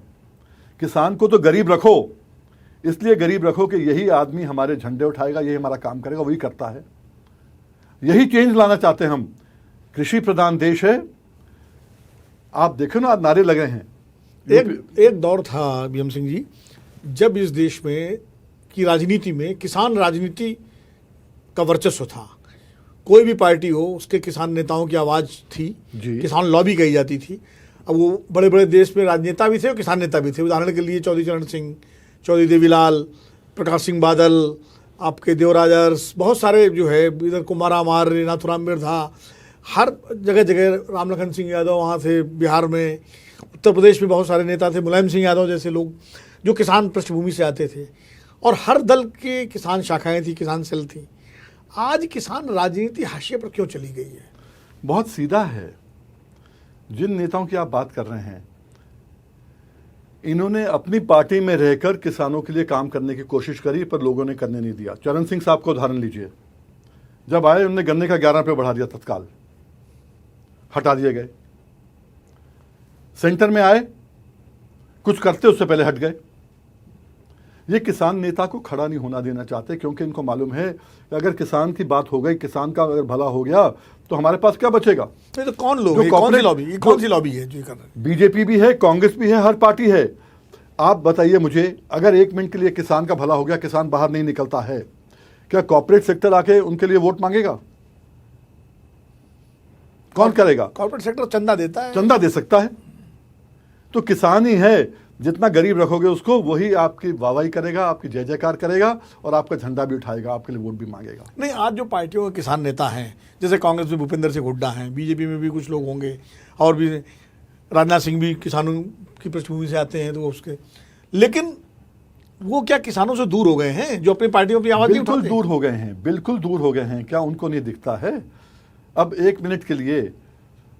किसान को तो गरीब रखो, इसलिए गरीब रखो कि यही आदमी हमारे झंडे उठाएगा, यही हमारा काम करेगा, वही करता है। यही चेंज लाना चाहते हैं हम। कृषि प्रधान देश है, आप देखो ना, आज नारे लगे हैं। एक दौर था वीएम सिंह जी, जब इस देश में की राजनीति में किसान राजनीति का वर्चस्व था। कोई भी पार्टी हो, उसके किसान नेताओं की आवाज़ थी, किसान लॉबी कही जाती थी। अब वो बड़े बड़े देश में राजनेता भी थे और किसान नेता भी थे। उदाहरण के लिए चौधरी चरण सिंह, चौधरी देवीलाल, प्रकाश सिंह बादल, आपके देवराजर्स, बहुत सारे जो है, इधर कुमाराम आर्य, नाथुराम बिरधा, हर जगह जगह, रामलखन सिंह यादव वहाँ थे बिहार में, उत्तर प्रदेश में बहुत सारे नेता थे, मुलायम सिंह यादव जैसे लोग जो किसान पृष्ठभूमि से आते थे, और हर दल के किसान शाखाएं थी, किसान सेल थी। आज किसान राजनीति हाशिए पर क्यों चली गई है? बहुत सीधा है। जिन नेताओं की आप बात कर रहे हैं, इन्होंने अपनी पार्टी में रहकर किसानों के लिए काम करने की कोशिश करी, पर लोगों ने करने नहीं दिया। चरण सिंह साहब को उदाहरण लीजिए, जब आए उन्होंने गन्ने का 11 रुपये बढ़ा दिया, तत्काल हटा दिए गए। सेंटर में आए, कुछ करते उससे पहले हट गए। ये किसान नेता को खड़ा नहीं होना देना चाहते, क्योंकि इनको मालूम है कि अगर किसान की बात हो गई, किसान का अगर भला हो गया, तो हमारे पास क्या बचेगा। नहीं तो कौन लोग हैं, कौन सी लॉबी, ये कौन सी लॉबी है जो ये कर रहे हैं? बीजेपी भी है, कांग्रेस भी है, हर पार्टी है। आप बताइए मुझे, अगर 1 मिनट के लिए किसान का भला हो गया, किसान बाहर नहीं निकलता है, क्या कॉर्पोरेट सेक्टर आके उनके लिए वोट मांगेगा? कौन करेगा? कॉर्पोरेट सेक्टर चंदा देता है, चंदा दे सकता है। तो किसान ही है, जितना गरीब रखोगे उसको, वही आपकी वाहवाही करेगा, आपकी जय जयकार करेगा और आपका झंडा भी उठाएगा, आपके लिए वोट भी मांगेगा। नहीं आज जो पार्टियों के किसान नेता हैं, जैसे कांग्रेस में भूपेंद्र सिंह हुड्डा हैं, बीजेपी में भी कुछ लोग होंगे, और भी राजनाथ सिंह भी किसानों की पृष्ठभूमि से आते हैं, तो उसके, लेकिन वो क्या किसानों से दूर हो गए हैं, जो अपनी पार्टियों की आवाज नहीं बिल्कुल उठाते? दूर हो गए हैं, बिल्कुल दूर हो गए हैं। क्या उनको नहीं दिखता है? अब 1 मिनट के लिए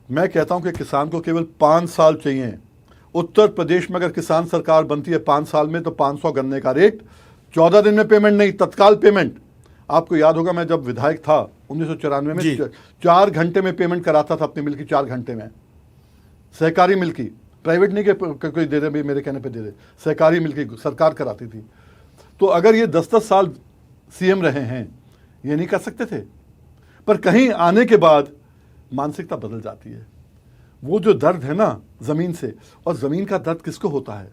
मैं कहता हूं कि किसान को केवल 5 साल चाहिए। उत्तर प्रदेश में अगर किसान सरकार बनती है 5 साल में, तो 500 गन्ने का रेट, 14 दिन में पेमेंट नहीं, तत्काल पेमेंट। आपको याद होगा, मैं जब विधायक था 1994 में, 4 घंटे में पेमेंट कराता था अपनी मिल की, 4 घंटे में। सहकारी मिल की, प्राइवेट नहीं के कोई दे रहे, मेरे कहने पे दे रहे, सहकारी मिल की सरकार कराती थी। तो अगर ये 10-10 साल सीएम रहे हैं, ये नहीं कर सकते थे? पर कहीं आने के बाद मानसिकता बदल जाती है। वो जो दर्द है ना जमीन से, और जमीन का दर्द किसको होता है?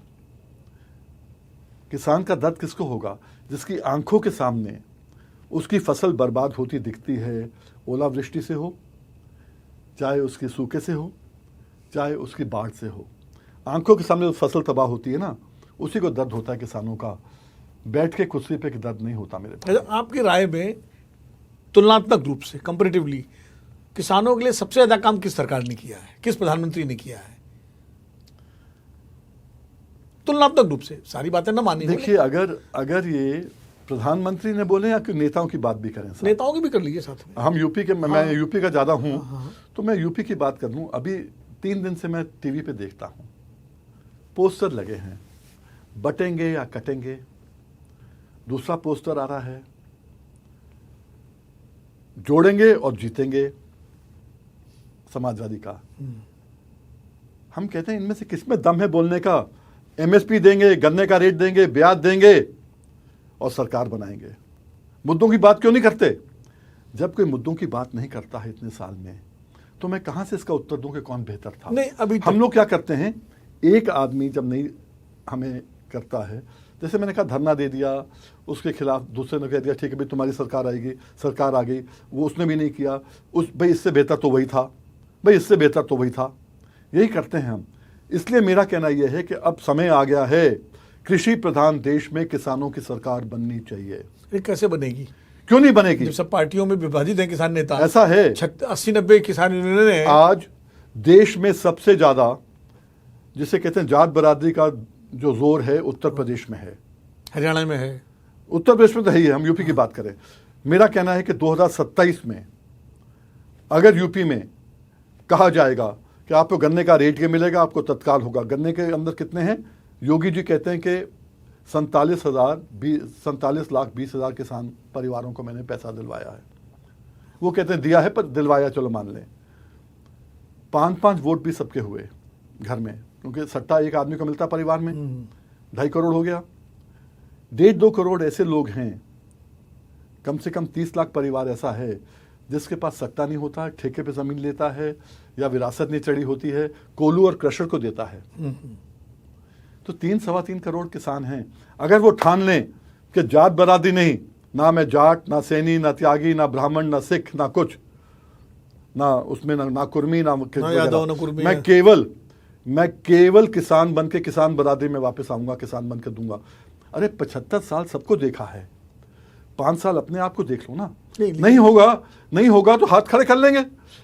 किसान का दर्द किसको होगा? जिसकी आंखों के सामने उसकी फसल बर्बाद होती दिखती है, ओलावृष्टि से हो, चाहे उसकी सूखे से हो, चाहे उसकी बाढ़ से हो। आंखों के सामने फसल तबाह होती है ना, उसी को दर्द होता है किसानों का। बैठ के कुर्सी पे दर्द नहीं होता मेरे पास। आपकी राय में तुलनात्मक रूप से, कंपैरेटिवली, किसानों के लिए सबसे ज्यादा काम किस सरकार ने किया है, किस प्रधानमंत्री ने किया है? तुलनात्मक रूप से, सारी बातें ना मानी। देखिए, अगर ये प्रधानमंत्री ने बोले या कि नेताओं की बात भी करें, नेताओं की भी कर लीजिए साथ में। हम यूपी के, मैं यूपी का ज्यादा हूं, तो मैं यूपी की बात कर लूं। अभी 3 दिन से मैं टीवी पे देखता हूं, पोस्टर लगे हैं, बटेंगे या कटेंगे। दूसरा पोस्टर आ रहा है, जोड़ेंगे और जीतेंगे, समाजवादी का। हम कहते हैं इनमें से किसमें दम है बोलने का? एमएसपी देंगे, गन्ने का रेट देंगे, ब्याज देंगे और सरकार बनाएंगे। मुद्दों की बात क्यों नहीं करते? जब कोई मुद्दों की बात नहीं करता है इतने साल में, तो मैं कहां से इसका उत्तर दूं कि कौन बेहतर था? नहीं, अभी हम लोग क्या करते हैं, एक आदमी जब नहीं हमें करता है, जैसे मैंने कहा धरना दे दिया, उसके खिलाफ दूसरे ने कह दिया ठीक है भाई तुम्हारी सरकार आएगी, सरकार आ गई, वो उसने भी नहीं किया, भाई इससे बेहतर तो वही था, भाई इससे बेहतर तो वही था। यही करते हैं हम। इसलिए मेरा कहना यह है कि अब समय आ गया है, कृषि प्रधान देश में किसानों की सरकार बननी चाहिए। ये कैसे बनेगी? क्यों नहीं बनेगी? जब सब पार्टियों में विभाजित है किसान नेता। ऐसा है, 80-90 किसान यूनियन है। आज देश में सबसे ज्यादा जिसे कहते हैं जाट बरादरी का जो जोर है, उत्तर प्रदेश में है, हरियाणा में है, उत्तर प्रदेश में तो है ही है। हम यूपी की बात करें, मेरा कहना है कि 2027 में अगर यूपी में कहा जाएगा कि आपको गन्ने का रेट ये मिलेगा, आपको तत्काल होगा। गन्ने के अंदर कितने हैं? योगी जी कहते हैं कि 47,20,00,000 किसान परिवारों को मैंने पैसा दिलवाया है। वो कहते हैं दिया है पर दिलवाया, चलो मान लें। 5-5 वोट भी सबके हुए घर में, क्योंकि सट्टा एक आदमी को मिलता परिवार में, 2.5 करोड़ हो गया। 1.5-2 करोड़ ऐसे लोग हैं, कम से कम 30 लाख परिवार ऐसा है जिसके पास सट्टा नहीं होता है, ठेके पे जमीन लेता है या विरासत नहीं चढ़ी होती है, कोल्हू और क्रशर को देता है। तो 3-3.25 करोड़ किसान हैं। अगर वो ठान लें कि जात बरादरी नहीं, ना मैं जाट, ना सैनी, ना त्यागी, ना ब्राह्मण, ना सिख, ना कुछ, ना उसमें ना कुर्मी, ना यादव, ना कुर्मी, मैं केवल किसान बन के किसान बरादरी में वापस आऊंगा, किसान बन के दूंगा। अरे 75 साल सबको देखा है, 5 साल अपने आप को देख लो ना। नहीं होगा तो हाथ खड़े कर लेंगे।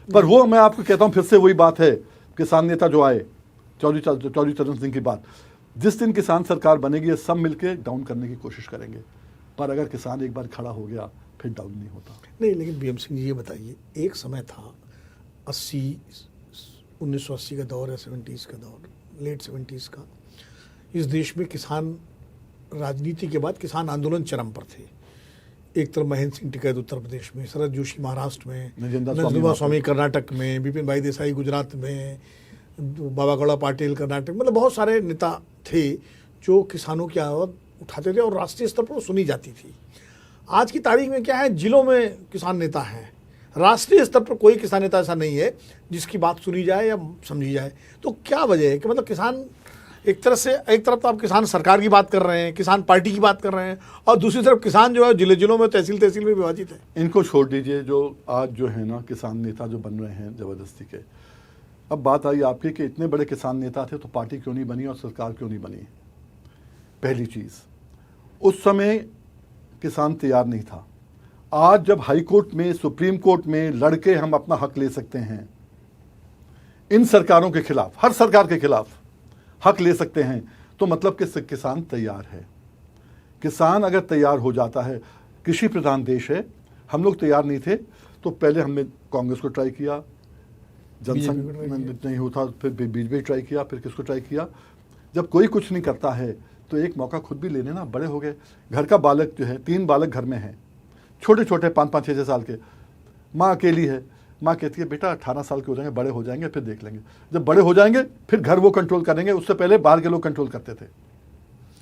पर वो मैं आपको कहता हूं, फिर से वही बात है, किसान नेता जो आए, चौधरी चरण सिंह की बात, जिस दिन किसान सरकार बनेगी, ये सब मिलके डाउन करने की कोशिश करेंगे। पर अगर किसान एक बार खड़ा हो गया, फिर डाउन नहीं होता। नहीं, लेकिन बीएम सिंह जी ये बताइए, एक समय था 1980 का दौर या 70s का दौर, लेट 70s का, इस देश में किसान राजनीति के बाद किसान आंदोलन चरम पर थे। एक तरफ महेंद्र सिंह टिकैत उत्तर प्रदेश में, शरद जोशी महाराष्ट्र में, नंदकुमार स्वामी कर्नाटक में, विपिन भाई देसाई गुजरात में, बाबा गौड़ा पाटिल कर्नाटक, मतलब बहुत सारे नेता थे जो किसानों की आवाज़ उठाते थे और राष्ट्रीय स्तर पर सुनी जाती थी। आज की तारीख में क्या है, जिलों में किसान नेता हैं, राष्ट्रीय स्तर पर कोई किसान नेता ऐसा नहीं है जिसकी बात सुनी जाए या समझी जाए। तो क्या वजह है कि मतलब किसान एक तरफ तो आप किसान सरकार की बात कर रहे हैं, किसान पार्टी की बात कर रहे हैं, और दूसरी तरफ किसान जो है जिलों में तहसील में विभाजित है। इनको छोड़ दीजिए, जो आज जो है ना किसान नेता जो बन रहे हैं ज़बरदस्ती के। अब बात आई आपकी कि इतने बड़े किसान नेता थे तो पार्टी क्यों नहीं बनी और सरकार क्यों नहीं बनी। पहली चीज़, उस समय किसान तैयार नहीं था। आज जब हाई कोर्ट में, सुप्रीम कोर्ट में लड़के हम अपना हक ले सकते हैं, इन सरकारों के खिलाफ, हर सरकार के खिलाफ हक ले सकते हैं, तो मतलब कि किसान तैयार है। किसान अगर तैयार हो जाता है, कृषि प्रधान देश है, हम लोग तैयार नहीं थे तो पहले हमने कांग्रेस को ट्राई किया, जनसंघ नहीं होता, फिर बीजेपी ट्राई किया, फिर किसको ट्राई किया। जब कोई कुछ नहीं करता है तो एक मौका खुद भी लेने ना। बड़े हो गए, घर का बालक जो है, 3 बालक घर में हैं, छोटे छोटे 5-5, 6-6 साल के, माँ अकेली है। माँ कहती है बेटा 18 साल के हो जाएंगे, बड़े हो जाएंगे, फिर देख लेंगे। जब बड़े हो जाएंगे फिर घर वो कंट्रोल करेंगे, उससे पहले बाहर के लोग कंट्रोल करते थे।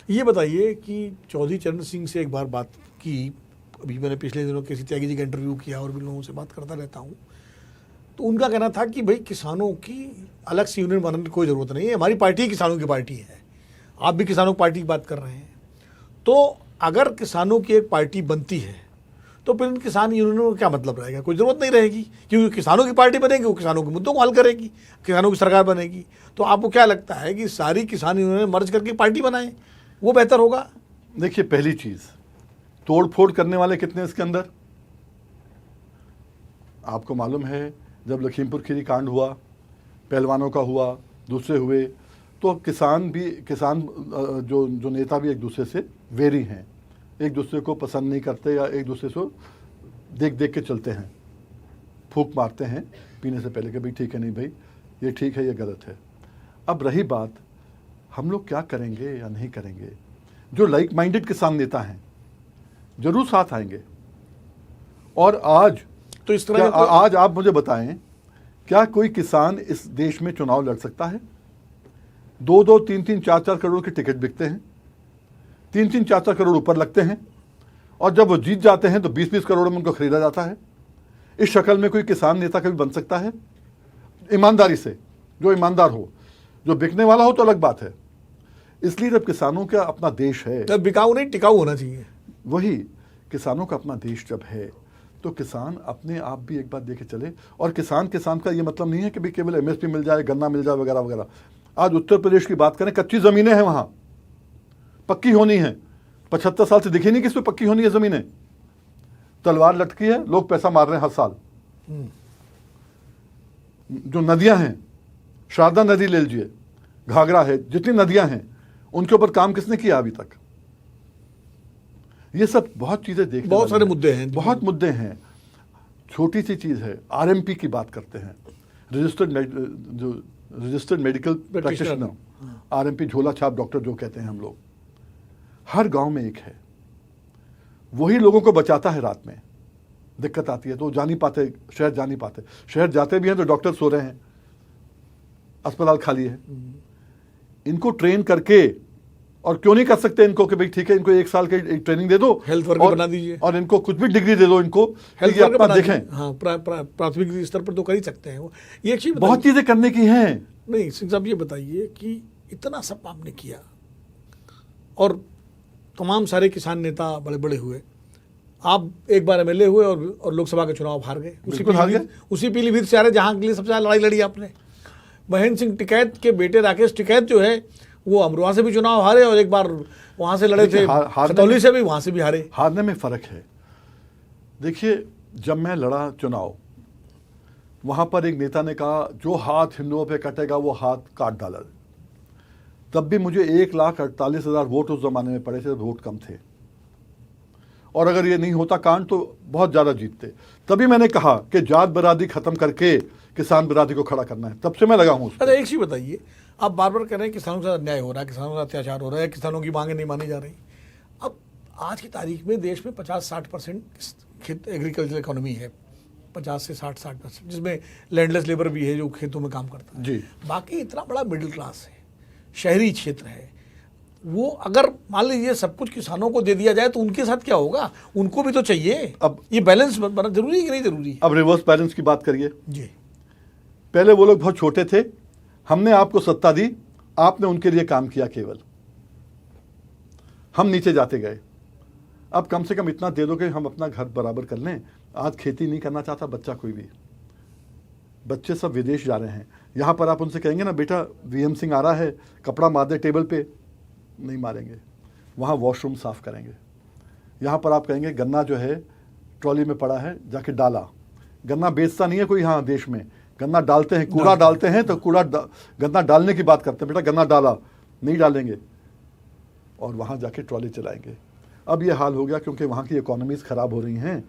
ये बताइए कि चौधरी चरण सिंह से एक बार बात की, अभी मैंने पिछले दिनों केसी त्यागी जी का इंटरव्यू किया और भी लोगों से बात करता रहता हूँ, तो उनका कहना था कि भाई किसानों की अलग से यूनियन बनाने की कोई ज़रूरत नहीं है, हमारी पार्टी किसानों की पार्टी है। आप भी किसानों की पार्टी की बात कर रहे हैं, तो अगर किसानों की एक पार्टी बनती है तो फिर इन किसान यूनियनों का क्या मतलब रहेगा, कोई ज़रूरत नहीं रहेगी, क्योंकि किसानों की पार्टी बनेगी, वो किसानों के मुद्दों को हल करेगी, किसानों की सरकार बनेगी। तो आपको क्या लगता है कि सारी किसान यूनियन मर्ज करके पार्टी बनाएं, वो बेहतर होगा? देखिए, पहली चीज़, तोड़ फोड़ करने वाले कितने इसके अंदर? आपको मालूम है जब लखीमपुर खीरी कांड हुआ, पहलवानों का हुआ, दूसरे हुए, तो किसान जो नेता भी एक दूसरे से वेरी हैं, एक दूसरे को पसंद नहीं करते या एक दूसरे से देख देख के चलते हैं, फूंक मारते हैं पीने से पहले कि भाई ठीक है, नहीं भाई ये ठीक है, ये गलत है। अब रही बात हम लोग क्या करेंगे या नहीं करेंगे, जो लाइक माइंडेड किसान नेता हैं जरूर साथ आएंगे। और आज तो इस तरह आज आप मुझे बताएं, क्या कोई किसान इस देश में चुनाव लड़ सकता है? 2-2, 3-3, 4-4 करोड़ के टिकट बिकते हैं, 3-3, 4-4 करोड़ ऊपर लगते हैं, और जब वो जीत जाते हैं तो 20-20 करोड़ में उनको खरीदा जाता है। इस शक्ल में कोई किसान नेता कभी बन सकता है? ईमानदारी से, जो ईमानदार हो, जो बिकने वाला हो तो अलग बात है। इसलिए जब किसानों का अपना देश है, तब बिकाऊ नहीं टिकाऊ होना चाहिए। वही किसानों का अपना देश जब है तो किसान अपने आप भी एक बात देखे चले। और किसान का ये मतलब नहीं है कि भी केवल एमएसपी मिल जाए, गन्ना मिल जाए वगैरह वगैरह। आज उत्तर प्रदेश की बात करें, कच्ची ज़मीनें हैं वहाँ, पक्की होनी है। 75 साल से दिखी नहीं किस पे पक्की होनी है ज़मीनें। तलवार लटकी है, लोग पैसा मार रहे हैं हर साल। जो नदियां हैं, शारदा नदी ले लीजिए, घाघरा है, जितनी नदियां हैं उनके ऊपर काम किसने किया अभी तक? ये सब बहुत चीज़ें देखने, बहुत सारे मुद्दे हैं, बहुत मुद्दे हैं। छोटी सी चीज़ है, आरएमपी की बात करते हैं, रजिस्टर्ड मेडिकल प्रैक्टिशनर, आरएमपी, झोला छाप डॉक्टर जो कहते हैं हम लोग, हर गांव में एक है। वही लोगों को बचाता है। रात में दिक्कत आती है तो जा नहीं पाते, शहर जा नहीं पाते, शहर जाते भी हैं तो डॉक्टर सो रहे हैं, अस्पताल खाली है। इनको ट्रेन करके, और क्यों नहीं कर सकते इनको कि भाई ठीक है, इनको 1 साल की ट्रेनिंग दे दो, हेल्थ वर्कर बना दीजिए, और इनको कुछ भी डिग्री दे दो, इनको हेल्थ वर्कर अपना देखें। हाँ, प्राथमिक स्तर पर तो कर ही सकते हैं वो। ये चीज बहुत चीजें करने की हैं। नहीं सिंह साहब, ये बताइए कि इतना सब आपने किया और तमाम सारे किसान नेता बड़े बड़े हुए, आप एक बार एमएलए हुए और लोकसभा के चुनाव हार गए, उसी पीलीभीत से आ रहे जहाँ के लिए सबसे ज़्यादा लड़ाई लड़ी आपने। महेंद्र सिंह टिकैत के बेटे राकेश टिकैत जो है वो अमरोहा से भी चुनाव हारे और एक बार वहाँ से लड़े थे खतौली से भी, वहाँ से भी हारे। हारने में फ़र्क है। देखिए, जब मैं लड़ा चुनाव, वहाँ पर एक नेता ने कहा जो हाथ हिंदुओं पे कटेगा वो हाथ काट डाला। तब भी मुझे 1,48,000 वोट उस ज़माने में पड़े थे, वोट कम थे। और अगर ये नहीं होता कांड तो बहुत ज़्यादा जीतते। तभी मैंने कहा कि जात बरादरी ख़त्म करके किसान बरादरी को खड़ा करना है, तब से मैं लगा हूँ उस पर। अच्छा, एक चीज बताइए, आप बार बार कह रहे हैं किसानों के साथ अन्याय हो रहा है, किसानों का अत्याचार हो रहा है, किसानों की मांगे नहीं मानी जा रही। अब आज की तारीख में देश में 50-60% खेत एग्रीकल्चर इकोनॉमी है, 50 से 60%, जिसमें लैंडलेस लेबर भी है जो खेतों में काम करता है जी। बाकी इतना बड़ा मिडिल क्लास है, शहरी क्षेत्र है, वो अगर मान लीजिए सब कुछ किसानों को दे दिया जाए तो उनके साथ क्या होगा? उनको भी तो चाहिए। अब ये बैलेंस बना जरूरी है कि नहीं जरूरी है? अब रिवर्स बैलेंस की बात करिए। जी, पहले वो लोग बहुत छोटे थे, हमने आपको सत्ता दी, आपने उनके लिए काम किया, केवल हम नीचे जाते गए। अब कम से कम इतना दे दो कि हम अपना घर बराबर कर लें। आज खेती नहीं करना चाहता बच्चा कोई भी, बच्चे सब विदेश जा रहे हैं। यहाँ पर आप उनसे कहेंगे ना बेटा वीएम सिंह आ रहा है, कपड़ा मार दे टेबल पे, नहीं मारेंगे, वहाँ वॉशरूम साफ करेंगे। यहाँ पर आप कहेंगे गन्ना जो है ट्रॉली में पड़ा है, जाके डाला। गन्ना बेचता नहीं है कोई यहाँ देश में, गन्ना डालते हैं, कूड़ा डालते हैं, तो गन्ना डालने की बात करते हैं, बेटा गन्ना डाला, नहीं डालेंगे, और वहाँ जाके ट्रॉली चलाएंगे। अब ये हाल हो गया क्योंकि वहाँ की इकोनॉमीज़ ख़राब हो रही हैं,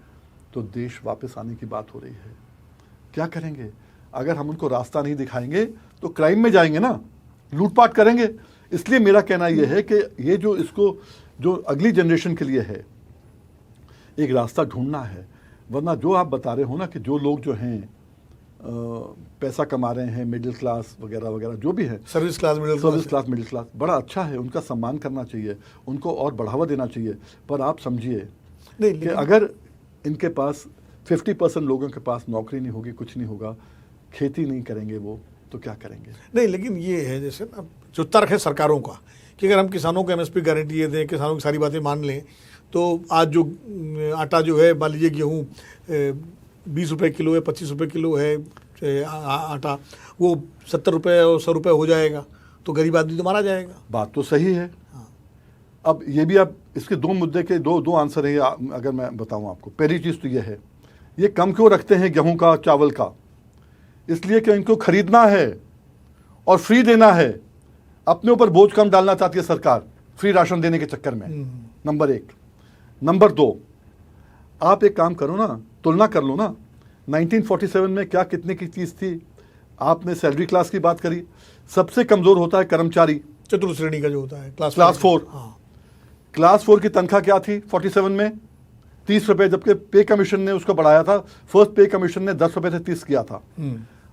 तो देश वापस आने की बात हो रही है। क्या करेंगे? अगर हम उनको रास्ता नहीं दिखाएंगे तो क्राइम में जाएंगे ना, लूटपाट करेंगे। इसलिए मेरा कहना यह है कि ये जो इसको जो अगली जनरेशन के लिए है, एक रास्ता ढूंढना है। वरना जो आप बता रहे हो ना कि जो लोग जो हैं पैसा कमा रहे हैं, मिडिल क्लास वगैरह वगैरह जो भी है, सर्विस क्लास मिडिल क्लास बड़ा अच्छा है, उनका सम्मान करना चाहिए, उनको और बढ़ावा देना चाहिए। पर आप समझिए कि अगर इनके पास 50% लोगों के पास नौकरी नहीं होगी, कुछ नहीं होगा, खेती नहीं करेंगे वो, तो क्या करेंगे? नहीं, लेकिन ये है जैसे ना जो तर्क है सरकारों का कि अगर हम किसानों को एमएसपी गारंटी दें, किसानों की सारी बातें मान लें, तो आज जो आटा जो है, मान लीजिए गेहूँ 20 रुपये किलो है, 25 रुपये किलो है आटा, वो 70 रुपये और 100 रुपये हो जाएगा, तो गरीब आदमी तो मारा जाएगा। बात तो सही है। हाँ। अब ये भी आप इसके दो मुद्दे के दो आंसर है, अगर मैं बताऊं आपको। पहली चीज़ तो ये है, ये कम क्यों रखते हैं गेहूं का, चावल का? इसलिए कि इनको खरीदना है और फ्री देना है। अपने ऊपर बोझ कम डालना चाहती है सरकार फ्री राशन देने के चक्कर में, नंबर 1। नंबर 2, आप एक काम करो ना, तुलना कर लो ना, 1947 में क्या कितने की चीज़ थी? आपने सैलरी क्लास की बात करी, सबसे कमज़ोर होता है कर्मचारी, चतुर्थ श्रेणी का जो होता है, क्लास 4। हाँ। क्लास 4 की तनख्वाह क्या थी 47 में? 30 रुपये, जबकि पे कमीशन ने उसको बढ़ाया था। फर्स्ट पे कमीशन ने 10 रुपये से 30 किया था।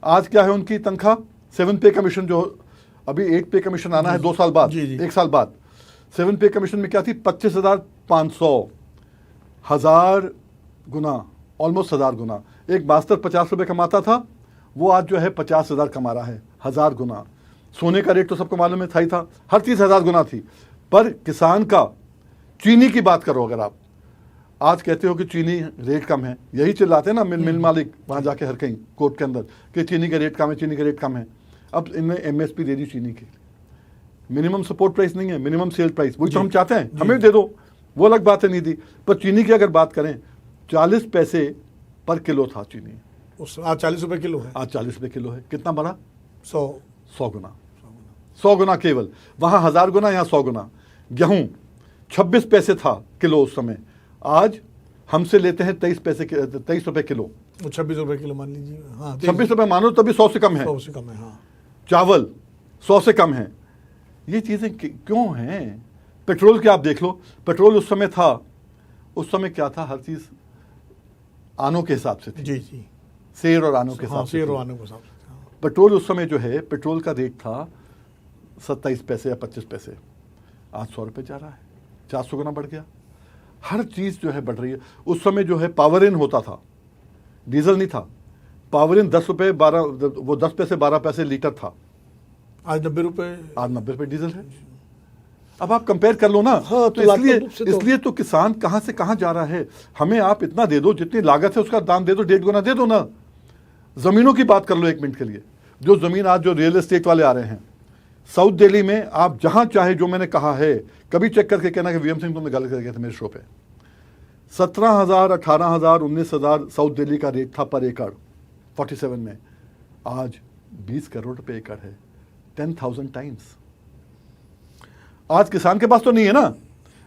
आज क्या है उनकी तनख्वाह? 7 पे कमीशन, जो अभी 8 पे कमीशन आना है 2 साल बाद, 1 साल बाद। 7 पे कमीशन में क्या थी? 25,500, 1000 गुना, ऑलमोस्ट 1000 गुना। एक मास्टर 50 रुपये कमाता था, वो आज जो है 50,000 कमा रहा है, 1000 गुना। सोने का रेट तो सबको मालूम है, था ही था, हर चीज़ 1000 गुना थी। पर किसान का, चीनी की बात करो अगर आप, आज कहते हो कि चीनी रेट कम है, यही चिल्लाते हैं ना मिल मालिक वहाँ जाके हर कहीं कोर्ट के अंदर कि चीनी का रेट कम है, चीनी का रेट कम है। अब इनने एमएसपी दे दी चीनी की, मिनिमम सपोर्ट प्राइस नहीं है, मिनिमम सेल प्राइस, वही तो हम चाहते हैं, हमें दे दो, वो अलग बात है, नहीं दी। पर चीनी की अगर बात करें, 40 पैसे पर किलो था चीनी, आज 40 रुपये किलो है। आज 40 रुपये किलो है। कितना बढ़ा? 100 गुना, 100 गुना केवल। वहाँ 1000 गुना, यहाँ 100 गुना। गेहूँ 26 पैसे था किलो उस समय, आज हमसे लेते हैं 23 रुपये किलो, 26 रुपये किलो मान लीजिए। हाँ, 26 रुपये मानो, तभी 100 से कम है। 100 से कम है। हाँ। चावल 100 से कम है। ये चीज़ें क्यों हैं? पेट्रोल की आप देख लो, पेट्रोल उस समय था, उस समय क्या था, हर चीज़ आनों के हिसाब से थी। जी। शेर और आनों के हिसाब से। शेर और आनों के हिसाब से। पेट्रोल उस समय जो है, पेट्रोल का रेट था 27 पैसे या 25 पैसे, आज 100 रुपये जा रहा है, 400 गुना बढ़ गया। हर चीज़ जो है बढ़ रही है। उस समय जो है पावर इन होता था, डीजल नहीं था, पावर इन 10 रुपये 12, वो 10 पैसे 12 पैसे लीटर था, आज 90 रुपये, आज 90 रुपये डीजल है। अब आप कंपेयर कर लो ना। हाँ, तो इसलिए तो किसान कहाँ से कहाँ जा रहा है। हमें आप इतना दे दो, जितनी लागत है उसका दाम दे दो, 1.5 गुना दे दो ना। ज़मीनों की बात कर लो 1 मिनट के लिए। जो ज़मीन आज जो रियल एस्टेट वाले आ रहे हैं, साउथ दिल्ली में आप जहाँ चाहे, जो मैंने कहा है, कभी चेक करके कहना कि वीएम सिंह तुमने गलत कर गया था मेरे शो पे। 17,000, 18,000, 19,000 साउथ दिल्ली का रेट था पर एकड़ 47 में, आज 20 करोड़ रुपये एकड़ है, 10,000 टाइम्स। आज किसान के पास तो नहीं है ना।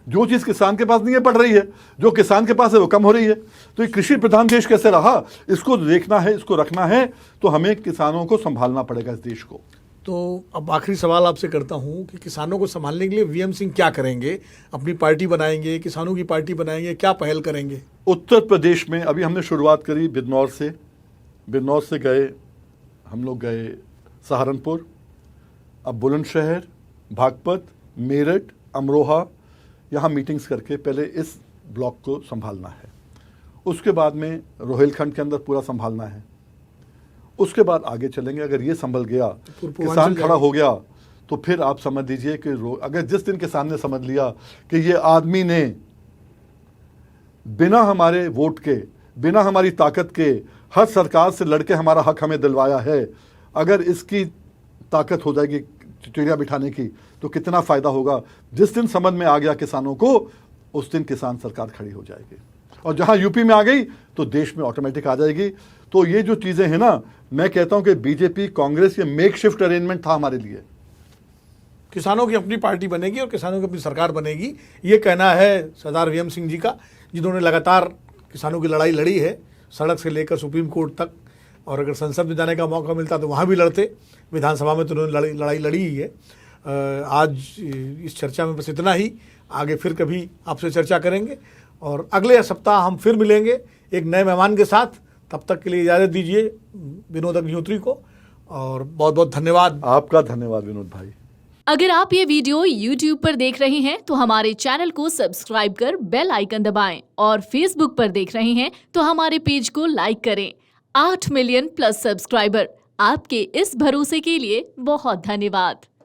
जो चीज़ किसान के पास नहीं है बढ़ रही है, जो किसान के पास है वो कम हो रही है। तो ये कृषि प्रधान देश कैसे रहा, इसको देखना है, इसको रखना है, तो हमें किसानों को संभालना पड़ेगा इस देश को। तो अब आखिरी सवाल आपसे करता हूं कि किसानों को संभालने के लिए वीएम सिंह क्या करेंगे? अपनी पार्टी बनाएंगे, किसानों की पार्टी बनाएंगे, क्या पहल करेंगे? उत्तर प्रदेश में अभी हमने शुरुआत करी बिजनौर से गए, हम लोग गए सहारनपुर, अब बुलंदशहर, बागपत, मेरठ, अमरोहा, यहाँ मीटिंग्स करके पहले इस ब्लॉक को संभालना है। उसके बाद में रोहिलखंड के अंदर पूरा संभालना है। उसके बाद आगे चलेंगे। अगर ये संभल गया, किसान खड़ा हो गया, तो फिर आप समझ लीजिए कि अगर जिस दिन किसान ने समझ लिया कि ये आदमी ने बिना हमारे वोट के, बिना हमारी ताकत के, हर सरकार से लड़के हमारा हक हमें दिलवाया है, अगर इसकी ताकत हो जाएगी चिड़िया बिठाने की, तो कितना फ़ायदा होगा। जिस दिन समझ में आ गया किसानों को, उस दिन किसान सरकार खड़ी हो जाएगी। और जहां यूपी में आ गई तो देश में ऑटोमेटिक आ जाएगी। तो ये जो चीज़ें हैं ना, मैं कहता हूं कि बीजेपी, कांग्रेस, ये मेक शिफ्ट अरेंजमेंट था हमारे लिए। किसानों की अपनी पार्टी बनेगी और किसानों की अपनी सरकार बनेगी, ये कहना है सरदार वीएम सिंह जी का, जिन्होंने लगातार किसानों की लड़ाई लड़ी है, सड़क से लेकर सुप्रीम कोर्ट तक। और अगर संसद में जाने का मौका मिलता तो वहाँ भी लड़ते, विधानसभा में तो उन्होंने लड़ाई लड़ी ही है। आज इस चर्चा में बस इतना ही। आगे फिर कभी आपसे चर्चा करेंगे और अगले सप्ताह हम फिर मिलेंगे एक नए मेहमान के साथ। तब तक के लिए इजाज़त दीजिए विनोद अग्निहोत्री को, और बहुत बहुत धन्यवाद। आपका धन्यवाद विनोद भाई। अगर आप ये वीडियो YouTube पर देख रहे हैं तो हमारे चैनल को सब्सक्राइब कर बेल आइकन दबाएं, और Facebook पर देख रहे हैं तो हमारे पेज को लाइक करें। 8 मिलियन प्लस सब्सक्राइबर, आपके इस भरोसे के लिए बहुत धन्यवाद।